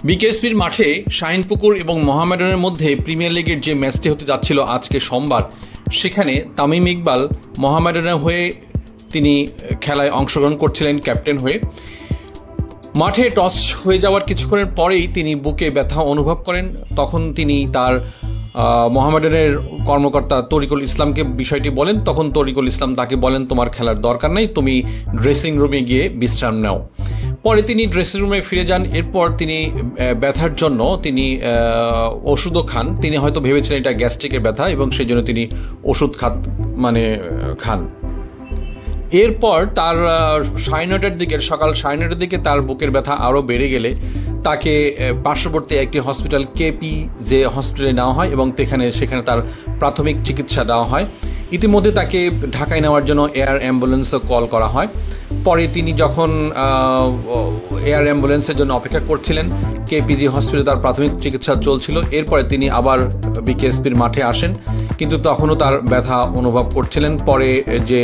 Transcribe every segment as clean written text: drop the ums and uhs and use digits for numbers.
বিকেএসপির মাঠে শাহিনপুকুর এবং মোহামেডানের মধ্যে প্রিমিয়ার লিগের যে ম্যাচটি হতে যাচ্ছিল আজকে সোমবার, সেখানে তামিম ইকবাল মোহামেডানের হয়ে তিনি খেলায় অংশগ্রহণ করছিলেন ক্যাপ্টেন হয়ে। মাঠে টস হয়ে যাওয়ার কিছুক্ষণের পরেই তিনি বুকে ব্যথা অনুভব করেন। তখন তিনি তার মোহামেডানের কর্মকর্তা তরিকুল ইসলামকে বিষয়টি বলেন। তখন তরিকুল ইসলাম তাকে বলেন, তোমার খেলার দরকার নেই, তুমি ড্রেসিং রুমে গিয়ে বিশ্রাম নাও। পরে তিনি ড্রেসিং রুমে ফিরে যান। এরপর তিনি ব্যথার জন্য তিনি ওষুধও খান। তিনি হয়তো ভেবেছিলেন এটা গ্যাস্ট্রিকের ব্যথা এবং সেই জন্য তিনি ওষুধ খান। এরপর তার সকাল 9:30টার দিকে তার বুকের ব্যথা আরও বেড়ে গেলে তাকে পার্শ্ববর্তী একটি হসপিটাল KPJ হসপিটালে নেওয়া হয় এবং সেখানে তার প্রাথমিক চিকিৎসা দেওয়া হয়। ইতিমধ্যে তাকে ঢাকায় নেওয়ার জন্য এয়ার অ্যাম্বুলেন্সও কল করা হয়। পরে তিনি যখন এয়ার অ্যাম্বুলেন্সের জন্য অপেক্ষা করছিলেন, KPJ হসপিটালে তার প্রাথমিক চিকিৎসা চলছিল। এরপরে তিনি আবার বিকেএসপির মাঠে আসেন, কিন্তু তখনও তার ব্যথা অনুভব করছিলেন। পরে যে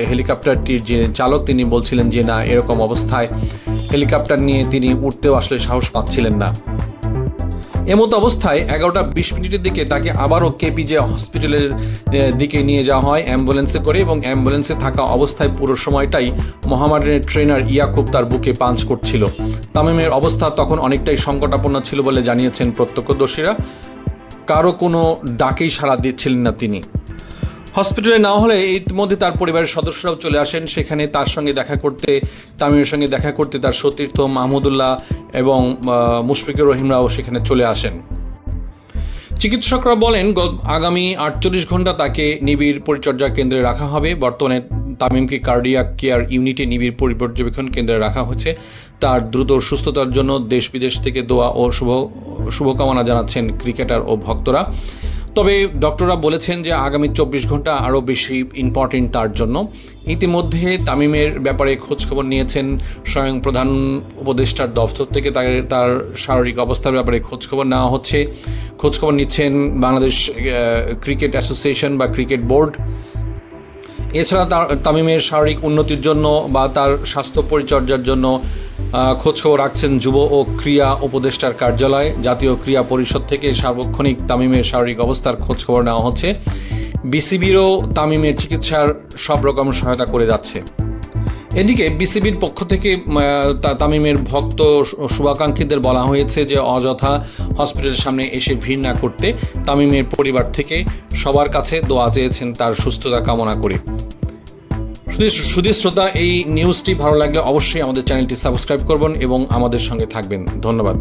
হেলিকপ্টারটির যে চালক, তিনি বলছিলেন যে না, এরকম অবস্থায় হেলিকপ্টার নিয়ে তিনি উঠতেও আসলে সাহস পাচ্ছিলেন না। এমতো অবস্থায় 11:20 দিকে তাকে আবারও KPJ হসপিটালের দিকে নিয়ে যাওয়া হয় অ্যাম্বুলেন্সে করে, এবং অ্যাম্বুলেন্সে থাকা অবস্থায় পুরো সময়টাই মোহামেডানের ট্রেনার ইয়াকুব তার বুকে পাঞ্চ করছিল। তামিমের অবস্থা তখন অনেকটাই সংকটাপন্ন ছিল বলে জানিয়েছেন প্রত্যক্ষদর্শীরা। কারো কোনো ডাকেই সাড়া দিচ্ছিলেন না তিনি। হসপিটালে নেওয়া হলে ইতিমধ্যে তার পরিবারের সদস্যরাও চলে আসেন সেখানে তামিমের সঙ্গে দেখা করতে তার সতীর্থ মাহমুদুল্লাহ এবং মুশফিকুর রহিমরাও সেখানে চলে আসেন। চিকিৎসকরা বলেন আগামী 48 ঘন্টা তাকে নিবিড় পরিচর্যা কেন্দ্রে রাখা হবে। বর্তমানে তামিমকে কার্ডিয়াক কেয়ার ইউনিটে নিবিড় পর্যবেক্ষণ কেন্দ্রে রাখা হয়েছে। তার দ্রুত সুস্থতার জন্য দেশ বিদেশ থেকে দোয়া ও শুভকামনা জানাচ্ছেন ক্রিকেটার ও ভক্তরা। তবে ডক্টররা বলেছেন যে আগামী 24 ঘন্টা আরও বেশি ইম্পর্টেন্ট তার জন্য। ইতিমধ্যে তামিমের ব্যাপারে খোঁজখবর নিয়েছেন স্বয়ং প্রধান উপদেষ্টার দফতর থেকে। তার শারীরিক অবস্থার ব্যাপারে খোঁজখবর নেওয়া হচ্ছে। খোঁজখবর নিচ্ছেন বাংলাদেশ ক্রিকেট অ্যাসোসিয়েশন বা ক্রিকেট বোর্ড। এছাড়া তামিমের শারীরিক উন্নতির জন্য বা তার স্বাস্থ্য পরিচর্যার জন্য খোঁজখবর রাখছেন যুব ও ক্রীড়া উপদেষ্টার কার্যালয়। জাতীয় ক্রীড়া পরিষদ থেকে সার্বক্ষণিক তামিমের শারীরিক অবস্থার খোঁজখবর নেওয়া হচ্ছে। BCBরও তামিমের চিকিৎসার সব রকম সহায়তা করে যাচ্ছে। এদিকে BCBর পক্ষ থেকে তামিমের ভক্ত শুভাকাঙ্ক্ষীদের বলা হয়েছে যে অযথা হসপিটালের সামনে এসে ভিড় না করতে। তামিমের পরিবার থেকে সবার কাছে দোয়া চেয়েছেন তার সুস্থতা কামনা করে। শুধু শ্রোতা, এই নিউজটি ভালো লাগলে অবশ্যই আমাদের চ্যানেলটি সাবস্ক্রাইব করবেন এবং আমাদের সঙ্গে থাকবেন। ধন্যবাদ।